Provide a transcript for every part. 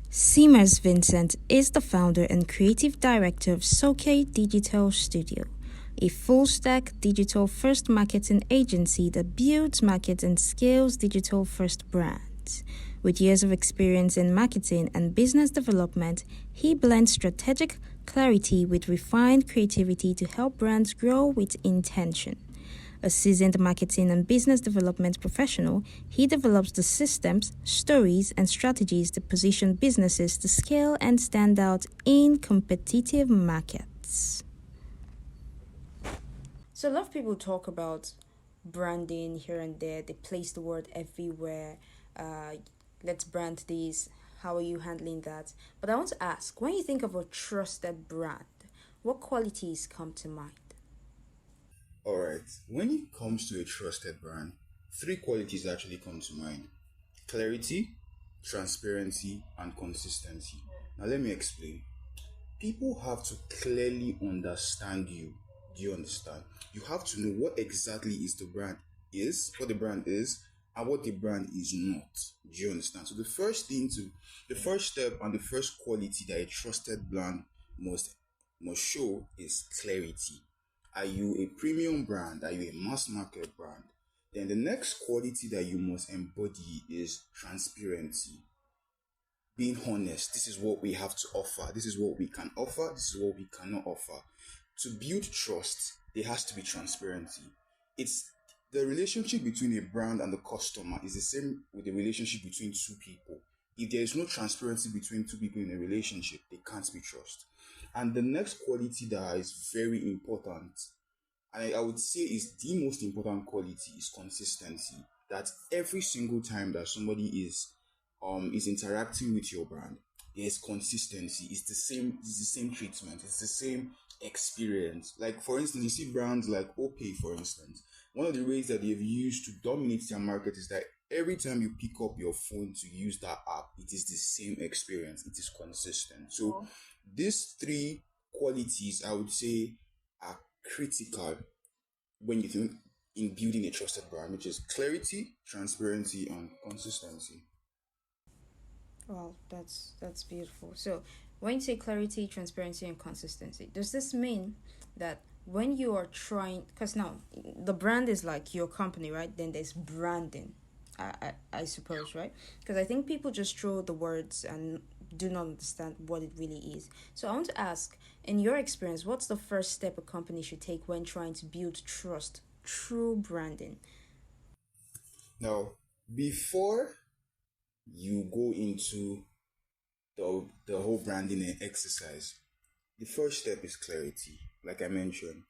Seamus Vincent is the founder and creative director of Soke Digital Studio, a full-stack digital-first marketing agency that builds, markets, and scales digital-first brands. With years of experience in marketing and business development, he blends strategic clarity with refined creativity to help brands grow with intention. A seasoned marketing and business development professional, he develops the systems, stories, and strategies to position businesses to scale and stand out in competitive markets. So, a lot of people talk about branding here and there, they place the word everywhere. Uh, let's brand these. How are you handling that? But I want to ask, when you think of a trusted brand, what qualities come to mind? All right. When it comes to a trusted brand, three qualities actually come to mind: clarity, transparency, and consistency. Now, let me explain. People have to clearly understand you. Do you understand? You have to know what exactly is the brand what the brand is, and what the brand is not. Do you understand? So the first step and the first quality that a trusted brand must must show is clarity. Are you a premium brand? Are you a mass market brand? Then the next quality that you must embody is transparency, being honest. This is what we have to offer, this is what we can offer, this is what we cannot offer. To build trust, there has to be transparency. It's the relationship between a brand and the customer is the same with the relationship between two people. If there is no transparency between two people in a relationship, they can't be trust. And the next quality that is very important, and I would say is the most important quality, is consistency. That every single time that somebody is interacting with your brand, there's consistency. It's the same treatment, it's the same experience. Like for instance, you see brands like OPay, for instance. One of the ways that they've used to dominate their market is that every time you pick up your phone to use that app, it is the same experience. It is consistent. So these three qualities, I would say, are critical when you think in building a trusted brand, which is clarity, transparency, and consistency. Well, that's beautiful. So, when you say clarity, transparency, and consistency, does this mean that when you are trying, because now the brand is like your company, right? Then there's branding, I suppose, right? Because I think people just throw the words and do not understand what it really is. So I want to ask, in your experience, what's the first step a company should take when trying to build trust through branding? Now, before you go into the whole branding exercise, the first step is clarity. Like I mentioned,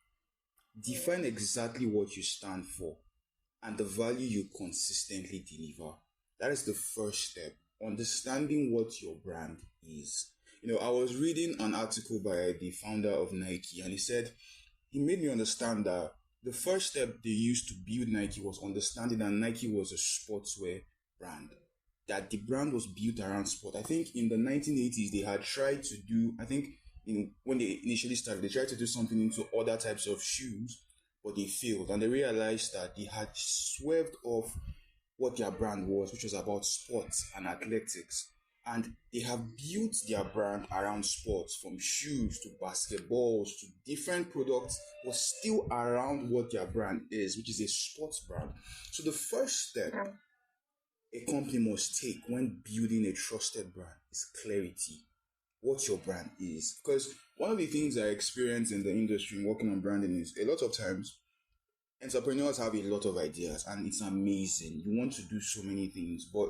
define exactly what you stand for and the value you consistently deliver. That is the first step. Understanding what your brand is. I was reading an article by the founder of Nike, and he made me understand that the first step they used to build Nike was understanding that Nike was a sportswear brand, that the brand was built around sport. I think in the 1980s they had tried to do, I think when they initially started, they tried to do something into other types of shoes, but they failed. And they realized that they had swerved off what their brand was, which was about sports and athletics. And they have built their brand around sports, from shoes to basketballs to different products, but still around what their brand is, which is a sports brand. So the first step a company must take when building a trusted brand is clarity. What your brand is. Because one of the things I experience in the industry working on branding is a lot of times entrepreneurs have a lot of ideas and it's amazing. You want to do so many things, but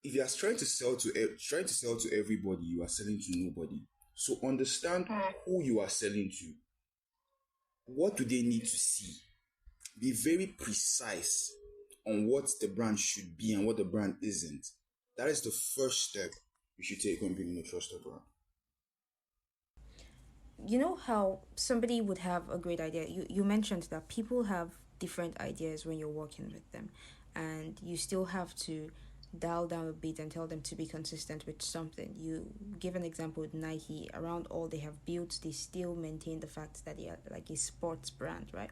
if you are trying to sell to everybody, you are selling to nobody. So understand who you are selling to. What do they need to see? Be very precise on what the brand should be and what the brand isn't. That is the first step you should take when building a trusted brand. You know how somebody would have a great idea. You mentioned that people have different ideas when you're working with them, and you still have to dial down a bit and tell them to be consistent with something. You give an example with Nike. Around all they have built, they still maintain the fact that they are like a sports brand, right?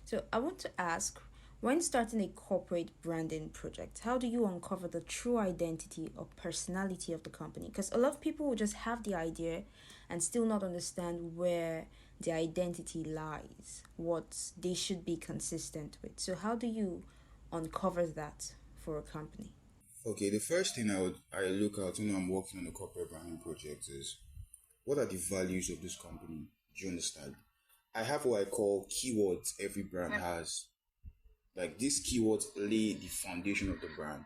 So I want to ask, When starting a corporate branding project, how do you uncover the true identity or personality of the company? Because a lot of people will just have the idea and still not understand where the identity lies, what they should be consistent with. So, how do you uncover that for a company? Okay, the first thing I look at when I'm working on a corporate branding project is what are the values of this company? Do you understand? I have what I call keywords every brand has. Like these keywords lay the foundation of the brand.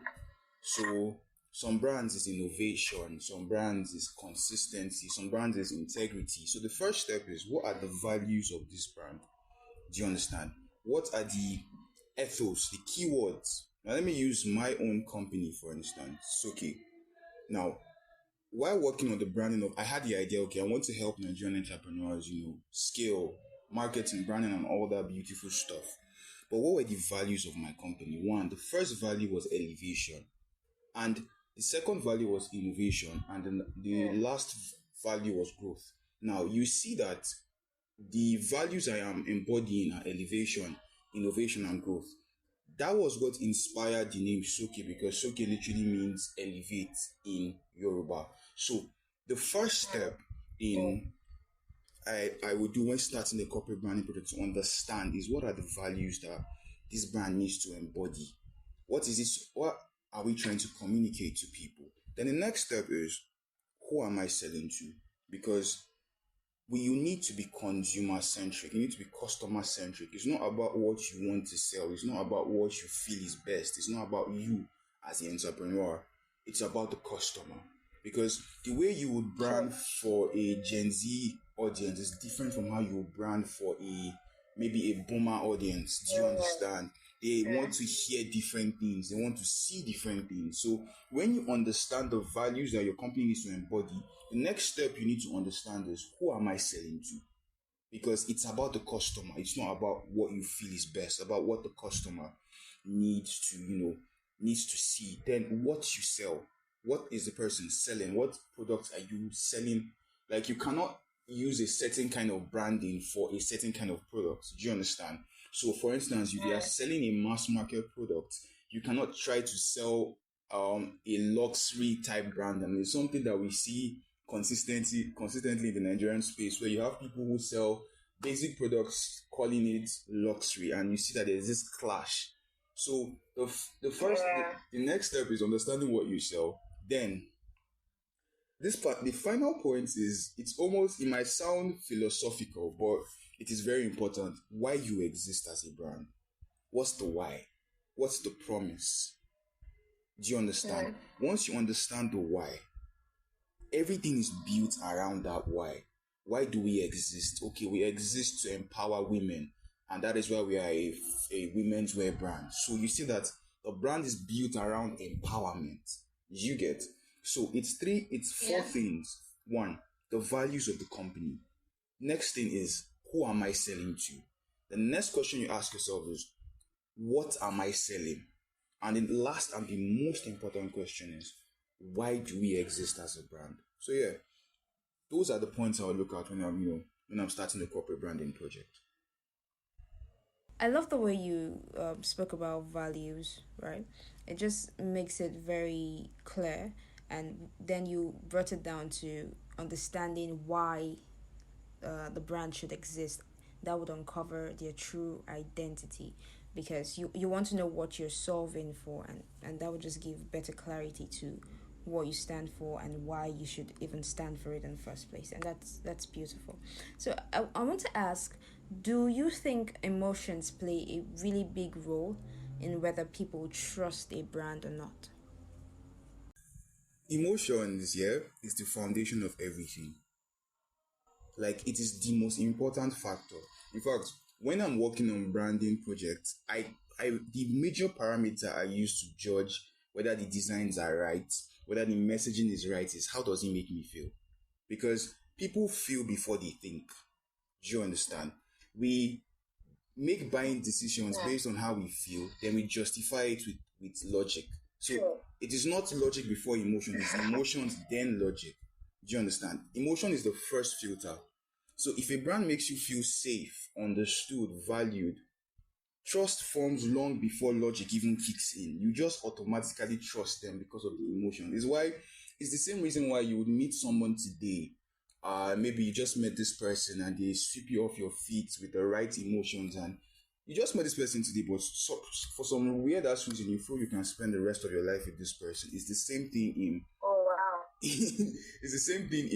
So some brands is innovation, some brands is consistency, some brands is integrity. So the first step is what are the values of this brand? Do you understand? What are the ethos, the keywords? Now let me use my own company for instance. Okay. Now, while working on the branding of, I had the idea, okay, I want to help Nigerian entrepreneurs, scale, marketing, branding, and all that beautiful stuff. But what were the values of my company? One, the first value was elevation, and the second value was innovation, and then the last value was growth. Now, you see that the values I am embodying are elevation, innovation, and growth. That was what inspired the name Soke, because Soke literally means elevate in Yoruba. So the first step in I would do when starting a corporate branding project to understand is what are the values that this brand needs to embody. What is this? What are we trying to communicate to people? Then the next step is who am I selling to? Because you need to be consumer centric. You need to be customer centric. It's not about what you want to sell. It's not about what you feel is best. It's not about you as the entrepreneur. It's about the customer. Because the way you would brand for a Gen Z audience is different from how you would brand for maybe a boomer audience. Do you understand? They want to hear different things. They want to see different things. So when you understand the values that your company needs to embody, the next step you need to understand is who am I selling to? Because it's about the customer. It's not about what you feel is best, about what the customer needs to, needs to see. Then what you sell. What is the person selling? What products are you selling? Like you cannot use a certain kind of branding for a certain kind of product. Do you understand? So for instance, if you are selling a mass market product, you cannot try to sell a luxury type brand. And it's something that we see consistently in the Nigerian space, where you have people who sell basic products calling it luxury, and you see that there's this clash. So the next step is understanding what you sell. Then this part, the final point is, it might sound philosophical, but it is very important. Why you exist as a brand? What's the why? What's the promise? Do you understand? Once you understand the why, everything is built around that why. Why do we exist? Okay, we exist to empower women, and that is why we are a women's wear brand. So you see that the brand is built around empowerment. You get? So it's four things. One, the values of the company. Next thing is, who am I selling to? The next question you ask yourself is, what am I selling? And the last and the most important question is, why do we exist as a brand? So yeah, those are the points I'll look at when I'm starting a corporate branding project. I love the way you spoke about values, right? It just makes it very clear. And then you brought it down to understanding why the brand should exist. That would uncover their true identity, because you want to know what you're solving for, and that would just give better clarity to what you stand for and why you should even stand for it in the first place. And that's beautiful. So I want to ask, do you think emotions play a really big role in whether people trust a brand or not? Emotions, yeah, is the foundation of everything. Like it is the most important factor. In fact, when I'm working on branding projects, I the major parameter I use to judge whether the designs are right, whether the messaging is right, is how does it make me feel? Because people feel before they think. Do you understand? We make buying decisions based on how we feel, then we justify it with logic. So it is not logic before emotion, it's emotions then logic. Do you understand? Emotion is the first filter. So if a brand makes you feel safe, understood, valued, Trust forms long before logic even kicks in. You just automatically trust them because of the emotion. It's the same reason why you would meet someone today. Maybe you just met this person and they sweep you off your feet with the right emotions, and you just met this person today, but for some weird ass reason you feel you can spend the rest of your life with this person. It's the same thing in Oh, wow. it's the same thing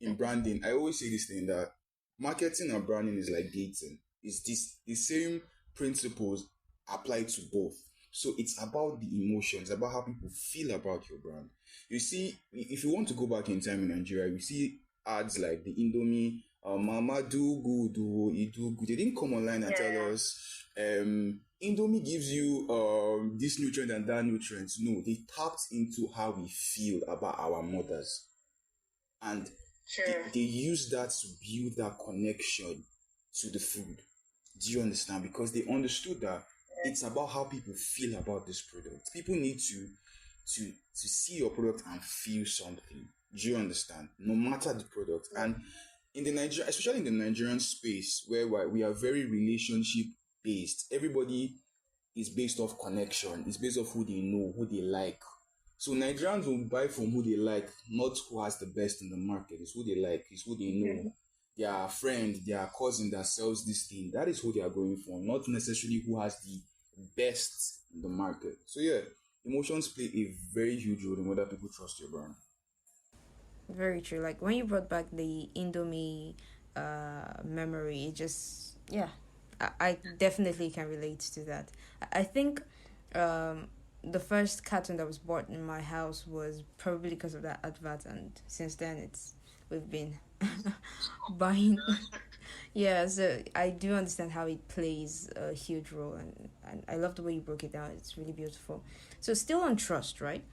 in branding. I always say this thing that marketing and branding is like dating. It's this the same principles apply to both. So it's about the emotions, about how people feel about your brand. You see, if you want to go back in time in Nigeria, we see ads like the Indomie, Mama do good, oh, you do good. They didn't come online and tell us Indomie gives you this nutrient and that nutrient. No, they tapped into how we feel about our mothers, and they use that to build that connection to the food. Do you understand? Because they understood that it's about how people feel about this product. People need to see your product and feel something. Do you understand? No matter the product. And in the Nigeria, especially in the Nigerian space, where we are very relationship based, everybody is based off connection. It's based off who they know, who they like. So Nigerians will buy from who they like, not who has the best in the market. It's who they like, it's who they know. Their friend, their cousin that sells this thing. That is who they are going for, not necessarily who has the best in the market. So yeah, emotions play a very huge role in whether people trust your brand. Very true. Like when you brought back the Indomie memory, it just, yeah, I definitely can relate to that. I think the first carton that was bought in my house was probably because of that advert, and since then we've been buying. Yeah, so I do understand how it plays a huge role, and I love the way you broke it down. It's really beautiful. So, still on trust, right?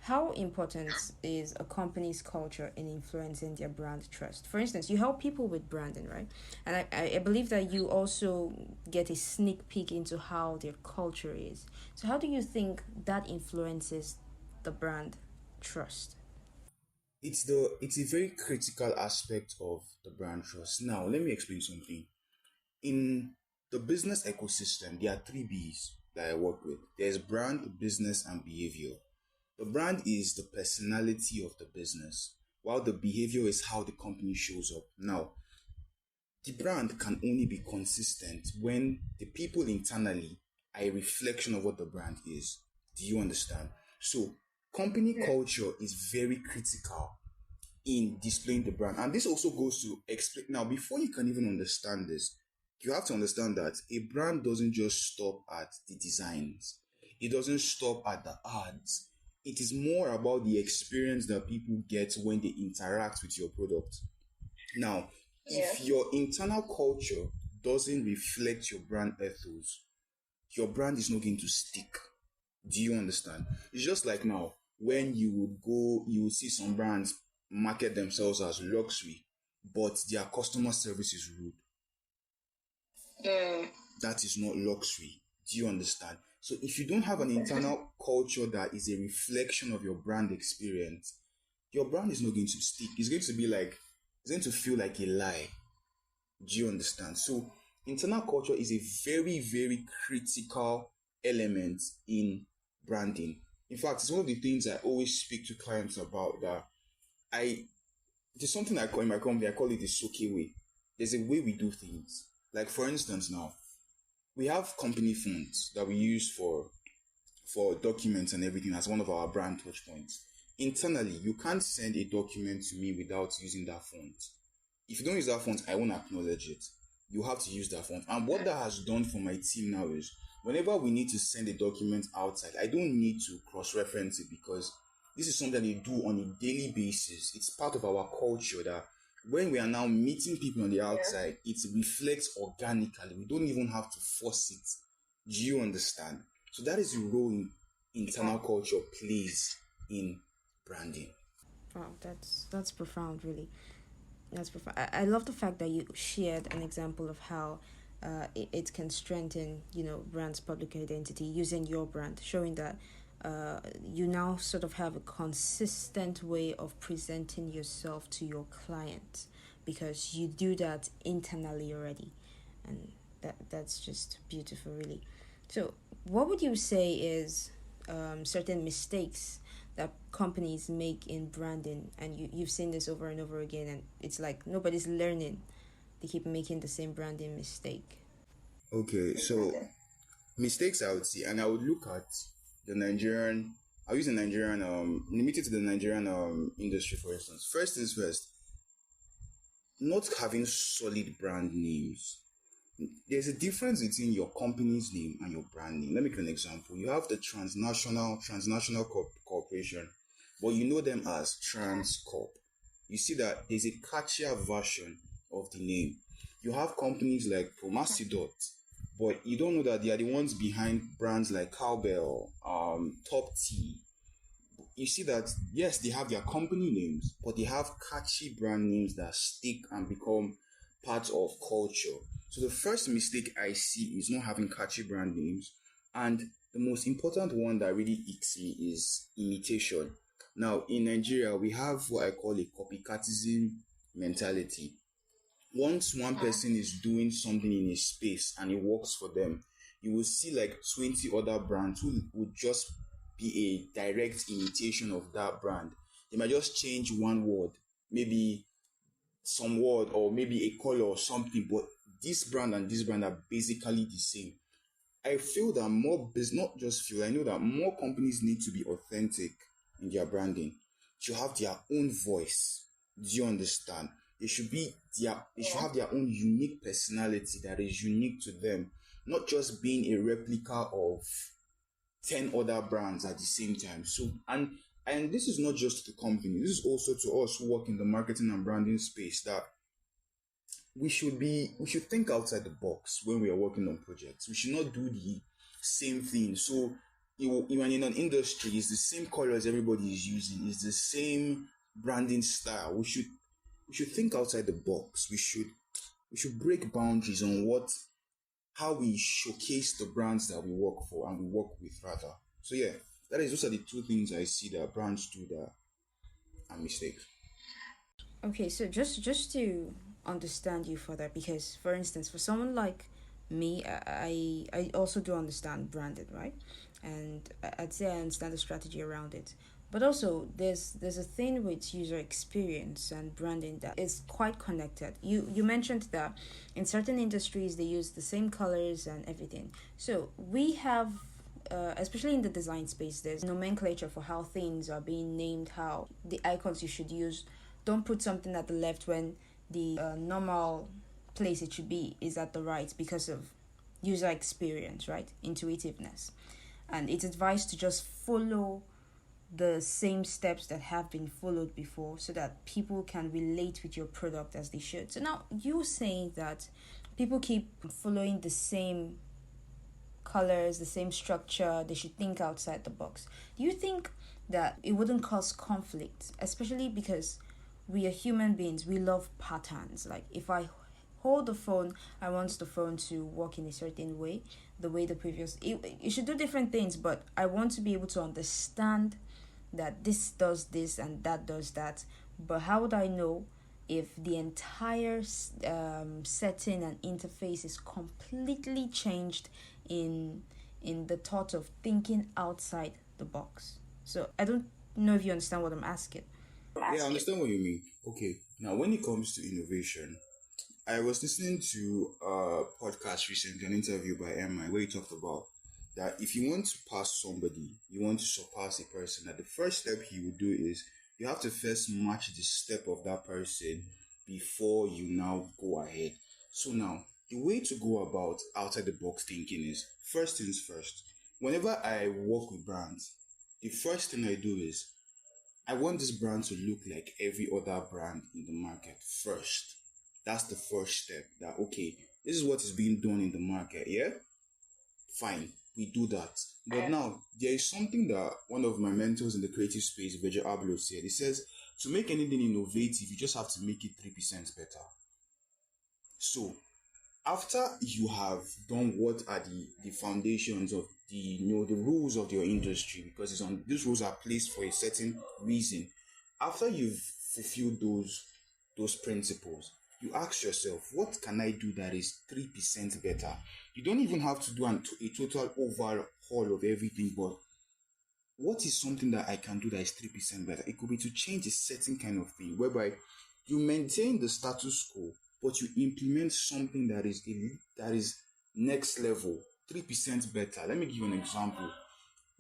How important is a company's culture in influencing their brand trust? For instance, you help people with branding, right? And I believe that you also get a sneak peek into how their culture is. So, how do you think that influences the brand trust? It's a very critical aspect of the brand trust. Now, let me explain something. In the business ecosystem, there are three B's that I work with. There's brand, business, and behavior. The brand is the personality of the business, while the behavior is how the company shows up. Now, the brand can only be consistent when the people internally are a reflection of what the brand is. Do you understand? So, company culture is very critical in displaying the brand. And this also goes to explain. Now, before you can even understand this, you have to understand that a brand doesn't just stop at the designs, it doesn't stop at the ads. It is more about the experience that people get when they interact with your product. Now, if your internal culture doesn't reflect your brand ethos, your brand is not going to stick. Do you understand? It's just like now, when you would see some brands market themselves as luxury, but their customer service is rude. That is not luxury. Do you understand? So if you don't have an internal culture that is a reflection of your brand experience, your brand is not going to stick. It's going to be like, it's going to feel like a lie. Do you understand? So internal culture is a very, very critical element in branding. In fact, it's one of the things I always speak to clients about. That I There's something I call in my company. I call it the Soke way. There's a way we do things. Like for instance, now we have company phones that we use for documents and everything as one of our brand touch points. Internally, you can't send a document to me without using that font. If you don't use that font, I won't acknowledge it. You have to use that font. And what that has done for my team now is whenever we need to send a document outside, I don't need to cross-reference it because this is something they do on a daily basis. It's part of our culture that when we are now meeting people on the outside, it reflects organically. We don't even have to force it. Do you understand? So that is the role internal culture plays in branding. Wow, that's profound, really. That's profound. I love the fact that you shared an example of how it can strengthen, brand's public identity using your brand, showing that you now sort of have a consistent way of presenting yourself to your client because you do that internally already. And That's just beautiful, really. So, what would you say is certain mistakes that companies make in branding, and you've seen this over and over again, and it's like nobody's learning. They keep making the same branding mistake. Okay, so mistakes I would see, and I would look at the Nigerian. I'll use the Nigerian, limited to the Nigerian industry, for instance. First things first, not having solid brand names. There's a difference between your company's name and your brand name. Let me give an example. You have the transnational corporation, but you know them as Transcorp. You see that there's a catchier version of the name. You have companies like Promasidot, but you don't know that they are the ones behind brands like Cowbell, Top Tea. You see that yes, they have their company names, but they have catchy brand names that stick and become part of culture. So the first mistake I see is not having catchy brand names, and the most important one that really icks me is imitation. Now in Nigeria, we have what I call a copycatism mentality. Once one person is doing something in a space and it works for them, you will see like 20 other brands who would just be a direct imitation of that brand. They might just change one word, maybe some word, or maybe a color or something, but this brand and this brand are basically the same. I feel that more business, not just feel, I know that more companies need to be authentic in their branding, to have their own voice. Do you understand? They should have their own unique personality that is unique to them, not just being a replica of 10 other brands at the same time. So and this is not just the company, this is also to us who work in the marketing and branding space, that we should think outside the box when we are working on projects. We should not do the same thing. So even in an industry, it's the same colors everybody is using, it's the same branding style. We should think outside the box. We should break boundaries on how we showcase the brands that we work for and we work with, rather. So yeah, those are the two things I see that brands do that are mistakes. Okay, so just to understand you further, because for instance, for someone like me, I also do understand branded, right? And I'd say I understand the strategy around it. But also, there's a thing with user experience and branding that is quite connected. You mentioned that in certain industries they use the same colors and everything. So we have especially in the design space, there's nomenclature for how things are being named, how the icons you should use. Don't put something at the left when the normal place it should be is at the right, because of user experience, right? Intuitiveness. And it's advised to just follow the same steps that have been followed before so that people can relate with your product as they should. So now you're saying that people keep following the same colors, the same structure, they should think outside the box. Do you think that it wouldn't cause conflict, especially because we are human beings, we love patterns? Like if I hold the phone, I want the phone to work in a certain way, the way the previous it should do different things, but I want to be able to understand that this does this and that does that. But how would I know if the entire setting and interface is completely changed in the thought of thinking outside the box? So I don't know if you understand what I'm asking. Yeah, I understand what you mean. Okay, now when it comes to innovation, I was listening to a podcast recently, an interview by MI, where he talked about that if you want to pass somebody, you want to surpass a person, that the first step he would do is you have to first match the step of that person before you now go ahead. So now, the way to go about outside the box thinking is, first things first. Whenever I work with brands, the first thing I do is I want this brand to look like every other brand in the market first. That's the first step. That okay, this is what is being done in the market. Yeah, fine, we do that. But now there is something that one of my mentors in the creative space, Virgil Abloh, said. He says to make anything innovative, you just have to make it 3% better. So after you have done what are the foundations of the rules of your industry, because it's on these rules are placed for a certain reason. After you've fulfilled those principles, you ask yourself, what can I do that is 3% better? You don't even have to do a total overhaul of everything, but what is something that I can do that is 3% better? It could be to change a certain kind of thing whereby you maintain the status quo, but you implement something that is next level, 3% better. Let me give you an example.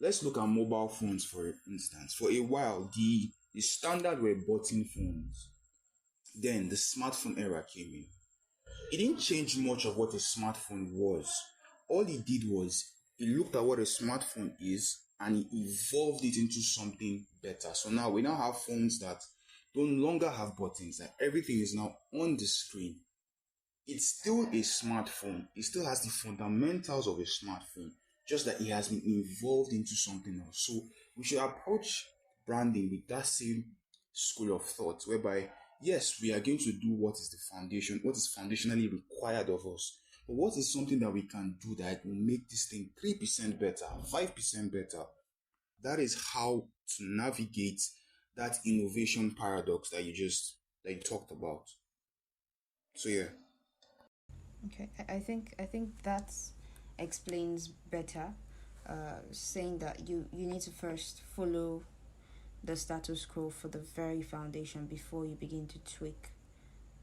Let's look at mobile phones for instance. For a while, the standard were button phones. Then the smartphone era came in. It didn't change much of what a smartphone was. All it did was it looked at what a smartphone is and it evolved it into something better. So now we now have phones that don't longer have buttons, that everything is now on the screen. It's still a smartphone. It still has the fundamentals of a smartphone, just that it has been evolved into something else. So we should approach branding with that same school of thought, whereby yes, we are going to do what is the foundation, what is foundationally required of us. But what is something that we can do that will make this thing 3% better, 5% better? That is how to navigate that innovation paradox that you talked about. So yeah. Okay, I think that explains better. Saying that you need to first follow the status quo for the very foundation before you begin to tweak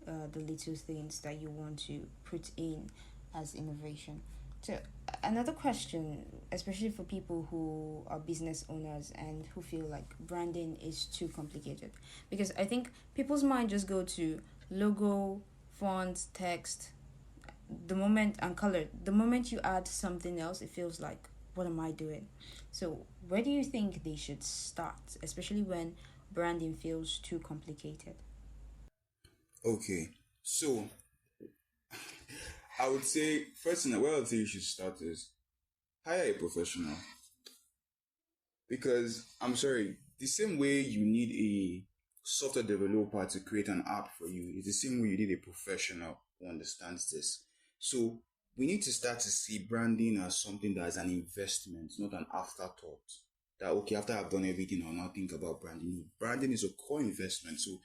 the little things that you want to put in as innovation. So another question, especially for people who are business owners and who feel like branding is too complicated, because I think people's mind just go to logo, font, text, the moment and color. The moment you add something else, it feels like, what am I doing? So where do you think they should start, especially when branding feels too complicated? Okay. So I would say first thing where I would say you should start is hire a professional. Because I'm sorry, the same way you need a software developer to create an app for you is the same way you need a professional who understands this. So we need to start to see branding as something that is an investment, not an afterthought. That okay, after I've done everything, I'll now think about branding. No, branding is a core investment. So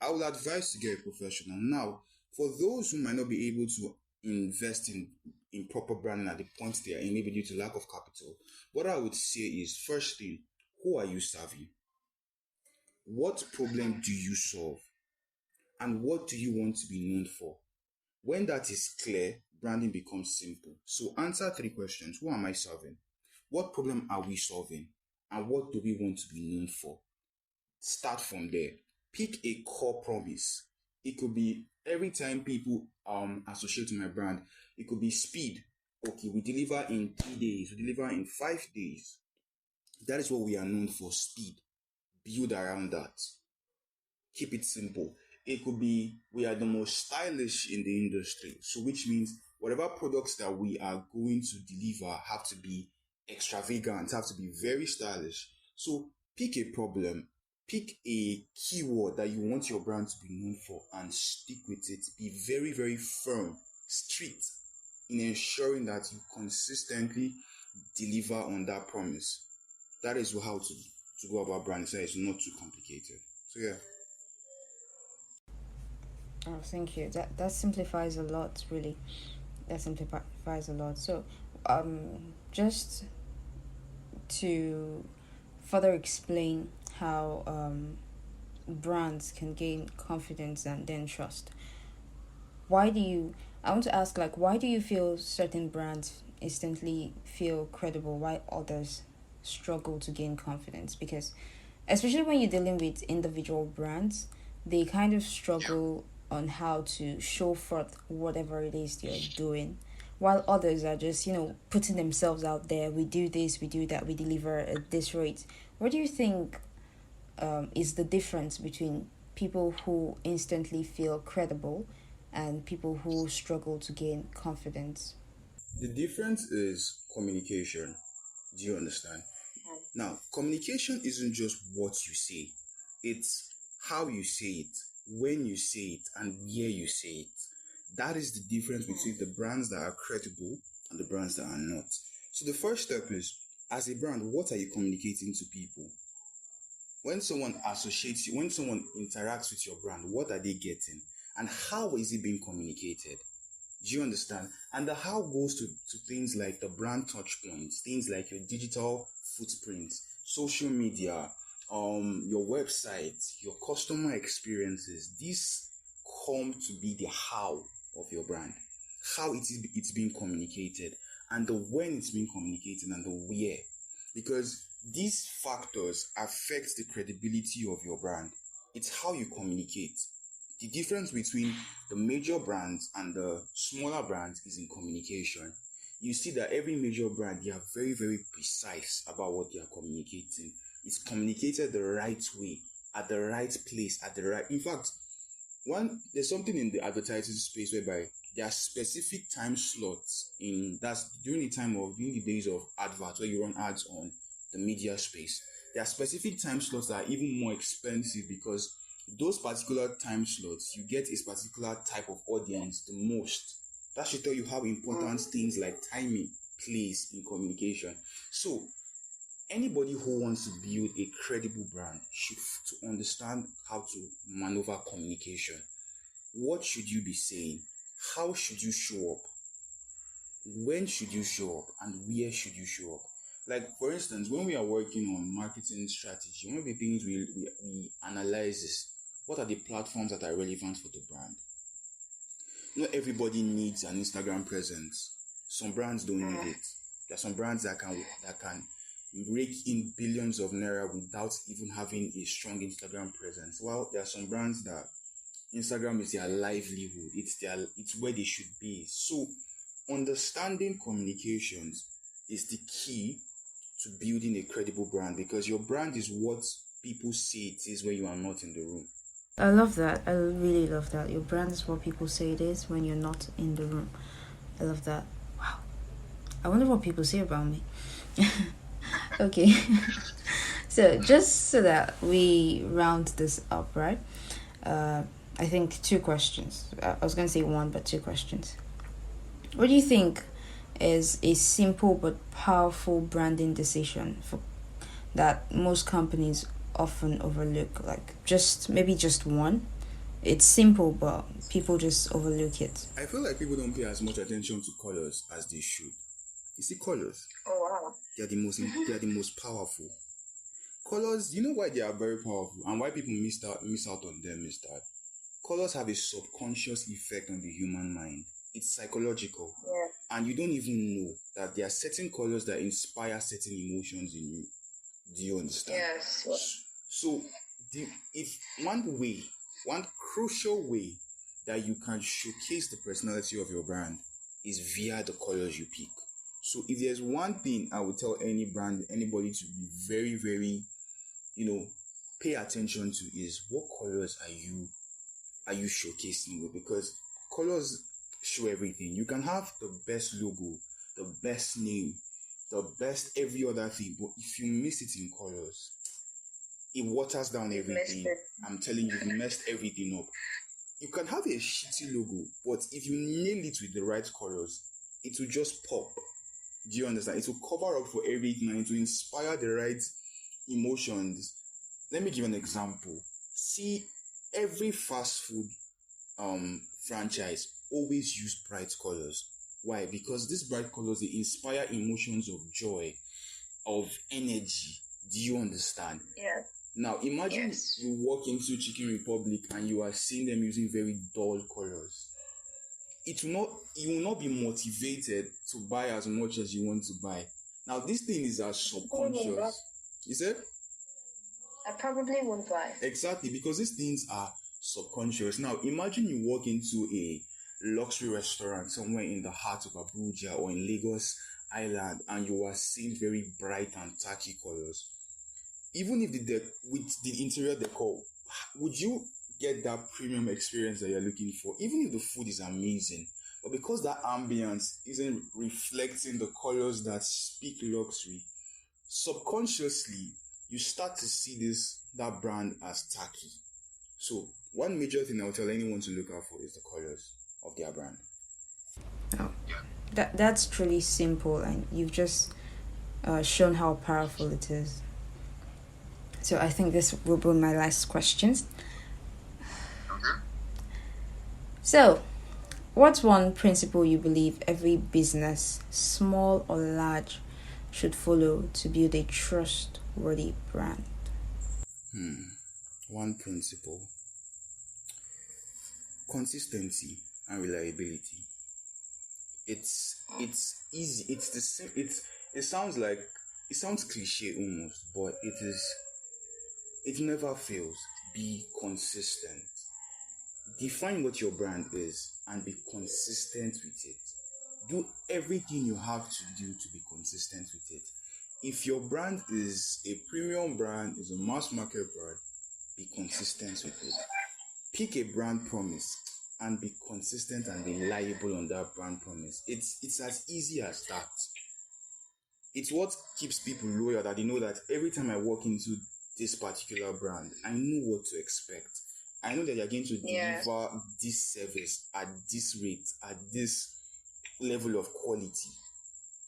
I would advise to get a professional. Now, for those who might not be able to invest in proper branding at the point they are in, maybe due to lack of capital, what I would say is first thing, who are you serving? What problem do you solve? And what do you want to be known for? When that is clear, branding becomes simple. So answer three questions. Who am I serving? What problem are we solving? And what do we want to be known for? Start from there. Pick a core promise. It could be every time people associate to my brand, it could be speed. Okay, we deliver in 3 days, we deliver in 5 days. That is what we are known for, speed. Build around that. Keep it simple. It could be we are the most stylish in the industry. So which means whatever products that we are going to deliver have to be extravagant, have to be very stylish. So pick a problem, pick a keyword that you want your brand to be known for and stick with it. Be very, very firm, strict in ensuring that you consistently deliver on that promise. That is how to go about branding. So it's not too complicated. So yeah. Oh, thank you. That simplifies a lot, really. That simplifies a lot. So, just to further explain how brands can gain confidence and then trust. Why do you? I want to ask, like, why do you feel certain brands instantly feel credible, while others struggle to gain confidence? Because especially when you're dealing with individual brands, they kind of struggle on how to show forth whatever it is they're doing, while others are just, putting themselves out there. We do this, we do that, we deliver at this rate. What do you think is the difference between people who instantly feel credible and people who struggle to gain confidence? The difference is communication. Do you understand? Now, communication isn't just what you say, it's how you say it, when you say it, and where you say it. That is the difference between the brands that are credible and the brands that are not. So, the first step is as a brand, what are you communicating to people? When someone associates you, when someone interacts with your brand, what are they getting? and how is it being communicated. Do you understand? And the how goes to things like the brand touch points, things like your digital footprint, social media, your website, your customer experiences. These come to be the how of your brand, how it's being communicated, and the when it's being communicated, and the where, because these factors affect the credibility of your brand. It's how you communicate. The difference between the major brands and the smaller brands is in communication. You see that every major brand, they are very, very precise about what they are communicating. It's communicated the right way, at the right place, at the right. In fact, there's something in the advertising space whereby there are specific time slots that's during the days of adverts where you run ads on the media space. There are specific time slots that are even more expensive because those particular time slots, you get a particular type of audience the most. That should tell you how important things like timing plays in communication. So anybody who wants to build a credible brand should to understand how to maneuver communication. What should you be saying? How should you show up? When should you show up? And where should you show up? Like, for instance, when we are working on marketing strategy, one of the things we analyze is what are the platforms that are relevant for the brand. Not everybody needs an Instagram presence. Some brands don't need it. There are some brands that can rake in billions of naira without even having a strong Instagram presence. While there are some brands that Instagram is their livelihood. It's where they should be. So understanding communications is the key to building a credible brand, because your brand is what people say it is when you are not in the room. I love that. I really love that. Your brand is what people say it is when you're not in the room. I love that. Wow. I wonder what people say about me. Okay. So just so that we round this up, right? I think two questions. I was going to say one, but two questions. What do you think is a simple but powerful branding decision that most companies often overlook? Like maybe just one. It's simple, but people just overlook it. I feel like people don't pay as much attention to colors as they should. You see, colors. Oh wow. They are the most powerful. Colors, you know why they are very powerful and why people miss out on them is that colors have a subconscious effect on the human mind. It's psychological. Yeah. And you don't even know that there are certain colors that inspire certain emotions in you. Do you understand? Yes. So, if one crucial way that you can showcase the personality of your brand is via the colors you pick. So if there's one thing I would tell anybody to be very, very, pay attention to is what colors are you showcasing with, because colors show everything. You can have the best logo, the best name, the best every other thing, but if you miss it in colors, it waters down everything. I'm telling you, you've messed everything up. You can have a shitty logo, but if you nail it with the right colors, it will just pop. Do you understand? It will cover up for everything and it will inspire the right emotions. Let me give an example. See, every fast food franchise always use bright colors. Why? Because these bright colors, they inspire emotions of joy, of energy. Do you understand? Yeah. Now imagine you walk into Chicken Republic and you are seeing them using very dull colors. You will not be motivated to buy as much as you want to buy. Now this thing is as subconscious. You said? I probably won't buy. Exactly, because these things are subconscious. Now imagine you walk into a luxury restaurant somewhere in the heart of Abuja or in Lagos Island and you are seeing very bright and tacky colors. Even if with the interior decor, would you get that premium experience that you're looking for? Even if the food is amazing, but because that ambience isn't reflecting the colors that speak luxury, subconsciously you start to see that brand as tacky. So one major thing I would tell anyone to look out for is the colors of their brand. Oh, that's truly simple, and you've just shown how powerful it is. So I think this will be my last questions. So, what's one principle you believe every business, small or large, should follow to build a trustworthy brand? One principle: consistency and reliability. It's easy. It's the same. It sounds like it sounds cliche almost, but it is. It never fails. Be consistent. Define what your brand is and be consistent with it. Do everything you have to do to be consistent with it. If your brand is a premium brand, is a mass market brand, be consistent with it. Pick a brand promise and be consistent and reliable on that brand promise. It's as easy as that. It's what keeps people loyal, that they know that every time I walk into this particular brand, I know what to expect. I know that they're going to deliver this service at this rate, at this level of quality.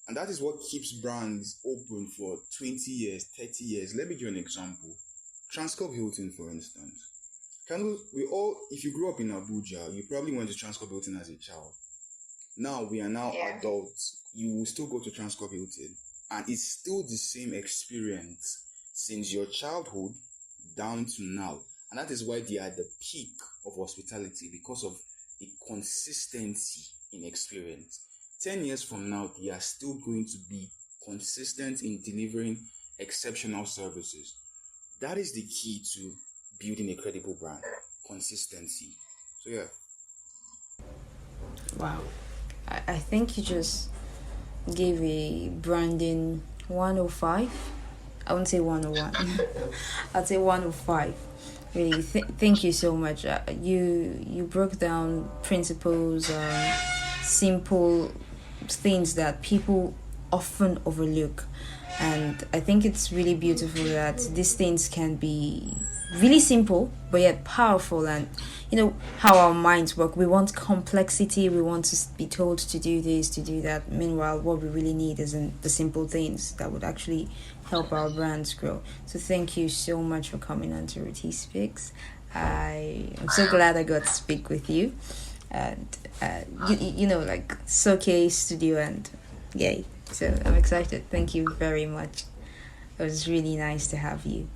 And that is what keeps brands open for 20 years, 30 years. Let me give you an example. Transcorp Hilton, for instance. If you grew up in Abuja, you probably went to Transcorp Hilton as a child. Now we are now adults. You will still go to Transcorp Hilton, and it's still the same experience since your childhood down to now. And that is why they are at the peak of hospitality, because of the consistency in experience. 10 years from now, they are still going to be consistent in delivering exceptional services. That is the key to building a credible brand: consistency. So, yeah. Wow. I think you just gave a branding 105. I wouldn't say 101. I'd say 105. Really, thank you so much. You broke down principles, simple things that people often overlook, and I think it's really beautiful that these things can be really simple but yet powerful. And you know how our minds work, we want complexity, we want to be told to do this, to do that. Meanwhile, what we really need isn't the simple things that would actually help our brands grow. So thank you so much for coming on to Ruti Speaks. I'm so glad I got to speak with you, and like Soke Studio, and yay. So I'm excited. Thank you very much. It was really nice to have you.